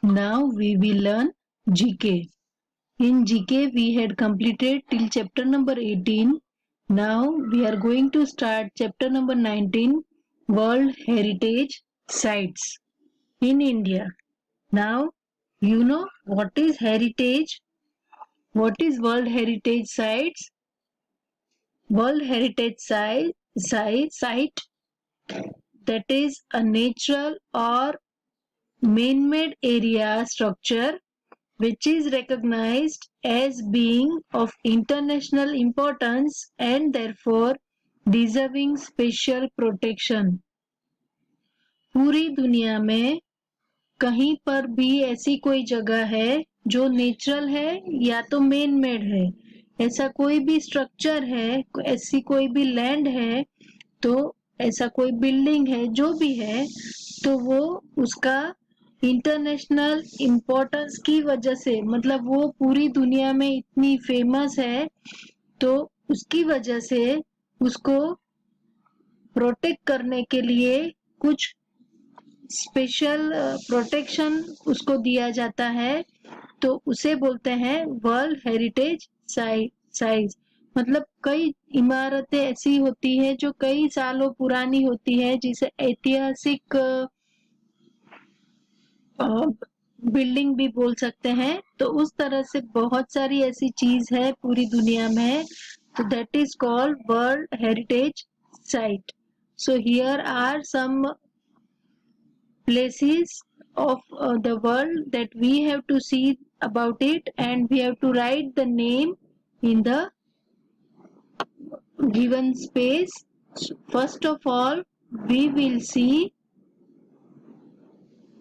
Now we will learn GK. In GK we had completed till chapter number 18. Now we are going to start chapter number 19, World Heritage Sites in India. Now you know what is heritage? What is World Heritage Sites? World Heritage Site that is a natural or man-made area structure which is recognized as being of international importance and therefore deserving special protection. पूरी दुनिया में कहीं पर भी ऐसी कोई जगह है जो नेचुरल है या तो मेन मेड है, ऐसा कोई भी स्ट्रक्चर है, ऐसी कोई भी लैंड है, तो ऐसा कोई बिल्डिंग है, जो भी है, तो वो उसका इंटरनेशनल इम्पोर्टेंस की वजह से, मतलब वो पूरी दुनिया में इतनी फेमस है, तो उसकी वजह से उसको प्रोटेक्ट करने के लिए कुछ स्पेशल प्रोटेक्शन उसको दिया जाता है, तो उसे बोलते हैं वर्ल्ड हेरिटेज साइट. मतलब कई इमारतें ऐसी होती है जो कई सालों पुरानी होती है, जिसे ऐतिहासिक बिल्डिंग भी बोल सकते हैं. तो उस तरह से बहुत सारी ऐसी चीज है पूरी दुनिया में, तो that is called world heritage site. So here are some places of the world that we have to see about it, and we have to write the name in the given space. First of all, we will see,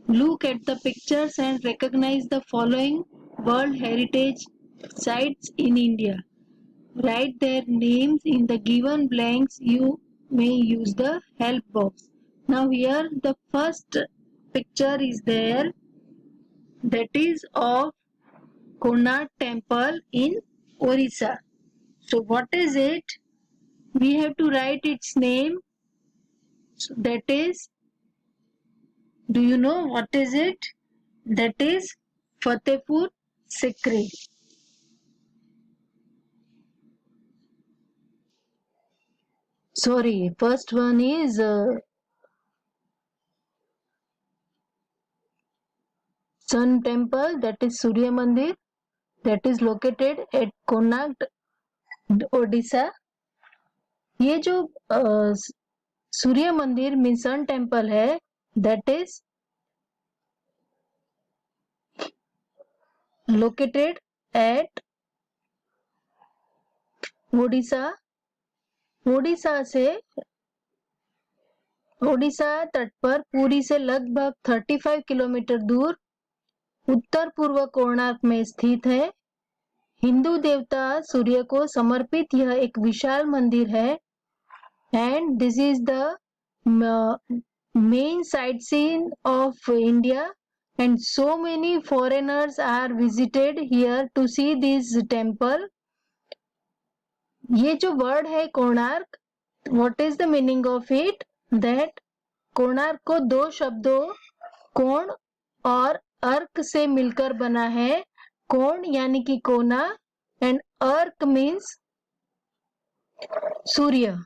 look at the pictures and recognize the following World Heritage Sites in India. Write their names in the given blanks. You may use the help box. Now here the first picture is there, that is of Konark Temple in Orissa. So what is it? We have to write its name. So that is, do you know what is it? That is Fatehpur Sikri. Sorry, first one is Sun Temple, that is Surya Mandir, that is located at Konark, Odisha. ये जो सूर्य मंदिर mean sun temple है, that is located at Odisha. Odisha तट पर पुरी से लगभग 35 kilometre दूर उत्तर पूर्व कोणार्क में स्थित है. हिंदू देवता सूर्य को समर्पित यह एक विशाल मंदिर है, and this is the main sightseeing of India, and so many foreigners are visited here to see this temple. ये जो वर्ड है Konark, what is the meaning of it? That Konark को दो शब्दों कोण और अर्क से मिलकर बना है. कोण यानी कि कोना, एंड अर्क मीन्स सूर्य.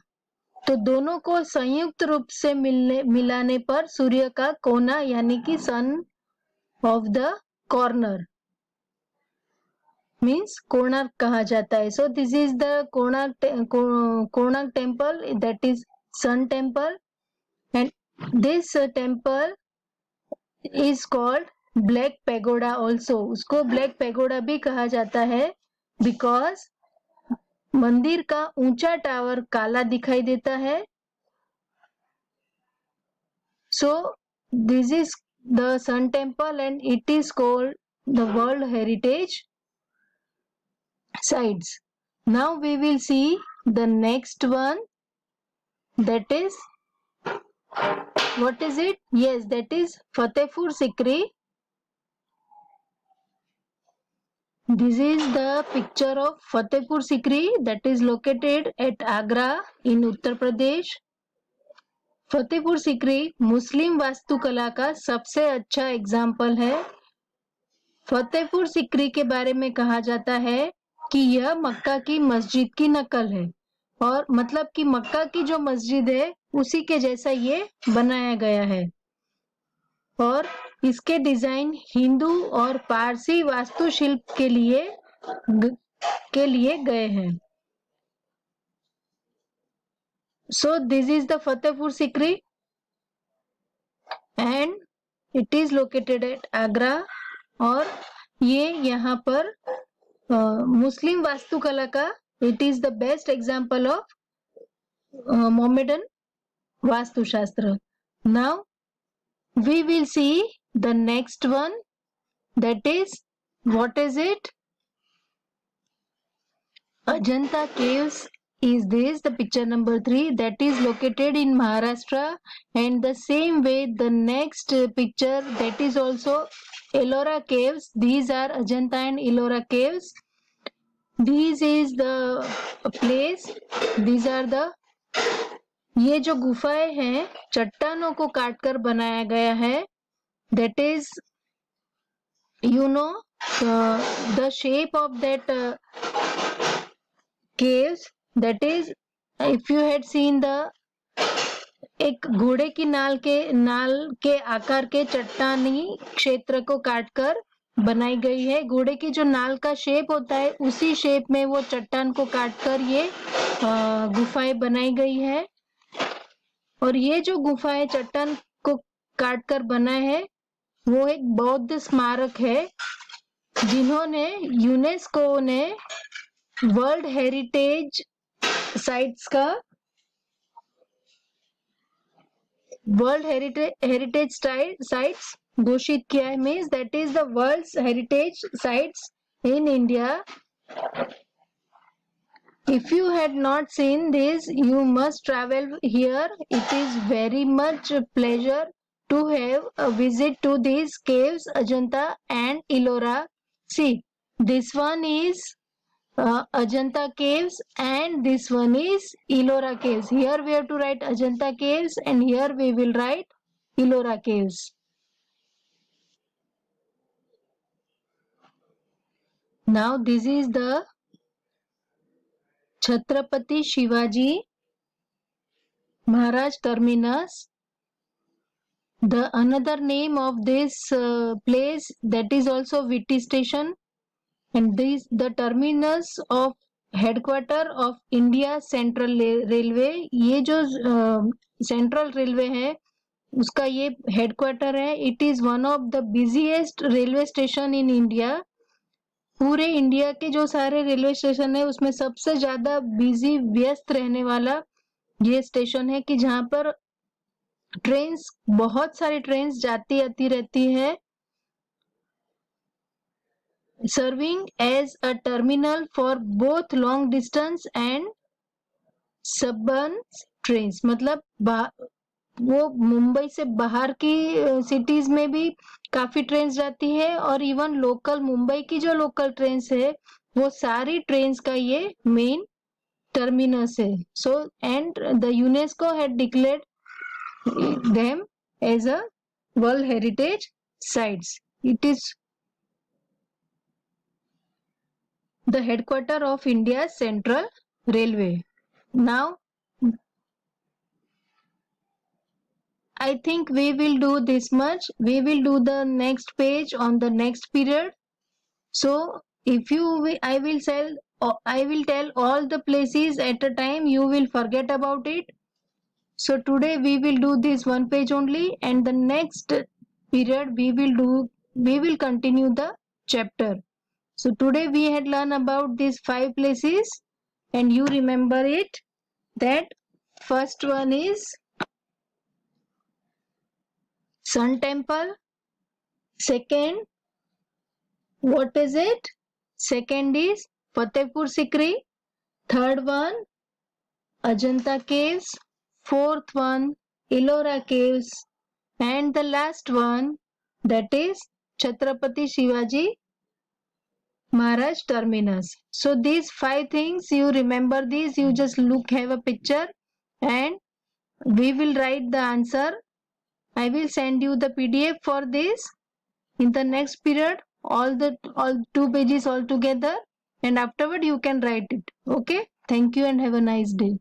तो दोनों को संयुक्त रूप से मिलाने पर सूर्य का कोना यानी कि sun of the corner means Konark कहा जाता है. So this is the Konark temple, that is sun temple, and this temple is called black pagoda also. उसको ब्लैक पैगोडा भी कहा जाता है बिकॉज मंदिर का ऊंचा टावर काला दिखाई देता है. So this is the sun temple and it is called the world heritage sites. Now we will see the next one, that is, what is it? Yes, that is Fatehpur Sikri. This is the picture of Fatehpur Sikri that is located at Agra in Uttar Pradesh. Fatehpur Sikri मुस्लिम वास्तुकला का सबसे अच्छा example है. फतेहपुर सिकरी के बारे में कहा जाता है कि यह मक्का की मस्जिद की नकल है, और मतलब कि मक्का की जो मस्जिद है उसी के जैसा ये बनाया गया है, और इसके डिजाइन हिंदू और पारसी वास्तुशिल्प के लिए गए हैं। So this is the Fatehpur Sikri and it is located at Agra, और ये यहाँ पर मुस्लिम वास्तुकला का it is the best example of Mohammedan Vastushastra. Now we will see the next one, that is, what is it? Ajanta Caves is this, the picture number 3, that is located in Maharashtra, and the same way the next picture, that is also Ellora Caves. These are Ajanta and Ellora Caves. This is the place, these are the, ये जो गुफाएं हैं चट्टानों को काटकर बनाया गया है, that is, you know, the shape of that caves, that is, if you had seen the, एक घोड़े की नाल के आकार के चट्टानी क्षेत्र को काटकर बनाई गई है। घोड़े की जो नाल का शेप होता है उसी शेप में वो चट्टान को काटकर ये गुफाएं बनाई गई है, और ये जो गुफाएं चट्टान को काटकर बना है वो एक बौद्ध स्मारक है, जिन्होंने यूनेस्को ने वर्ल्ड हेरिटेज साइट्स का वर्ल्ड हेरिटेज साइट्स घोषित किया है, means that is the world heritage sites in India. If you had not seen this, you must travel here. It is very much pleasure to have a visit to these caves, Ajanta and Ellora. See, this one is Ajanta Caves and this one is Ellora Caves. Here we have to write Ajanta Caves and here we will write Ellora Caves. Now this is the Chhatrapati Shivaji Maharaj terminus. The another name of this place, that is also Vitti station, and this the terminus of headquarter of India Central Railway. ये जो central railway है उसका ये headquarter है. It is one of the busiest railway station in India. पूरे India के जो सारे रेलवे स्टेशन है उसमें सबसे ज्यादा बिजी व्यस्त रहने वाला ये स्टेशन है, कि जहां पर ट्रेन्स, बहुत सारी ट्रेन्स जाती आती रहती है. Serving as a terminal for both long distance and suburban trains, मतलब वो मुंबई से बाहर की सिटीज में भी काफी ट्रेन्स जाती है, और इवन लोकल मुंबई की जो लोकल ट्रेन्स है वो सारी ट्रेन्स का ये मेन टर्मिनस है. So and the UNESCO had declared them as a World Heritage Sites. It is the headquarter of India's Central Railway. Now, I think we will do this much. We will do the next page on the next period. So, if you, I will tell all the places at a time. You will forget about it. So today we will do this one page only, and the next period we will continue the chapter. So today we had learned about these 5 places, and you remember it, that first one is Sun Temple. Second, what is it? Second is Fatehpur Sikri. Third one, Ajanta Caves. Fourth one, Ellora Caves, and the last one, that is Chhatrapati Shivaji Maharaj terminus. So these 5 things, you remember these, you just look, have a picture, and we will write the answer. I will send you the PDF for this in the next period. all 2 pages all together, and afterward you can write it. Okay, thank you and have a nice day.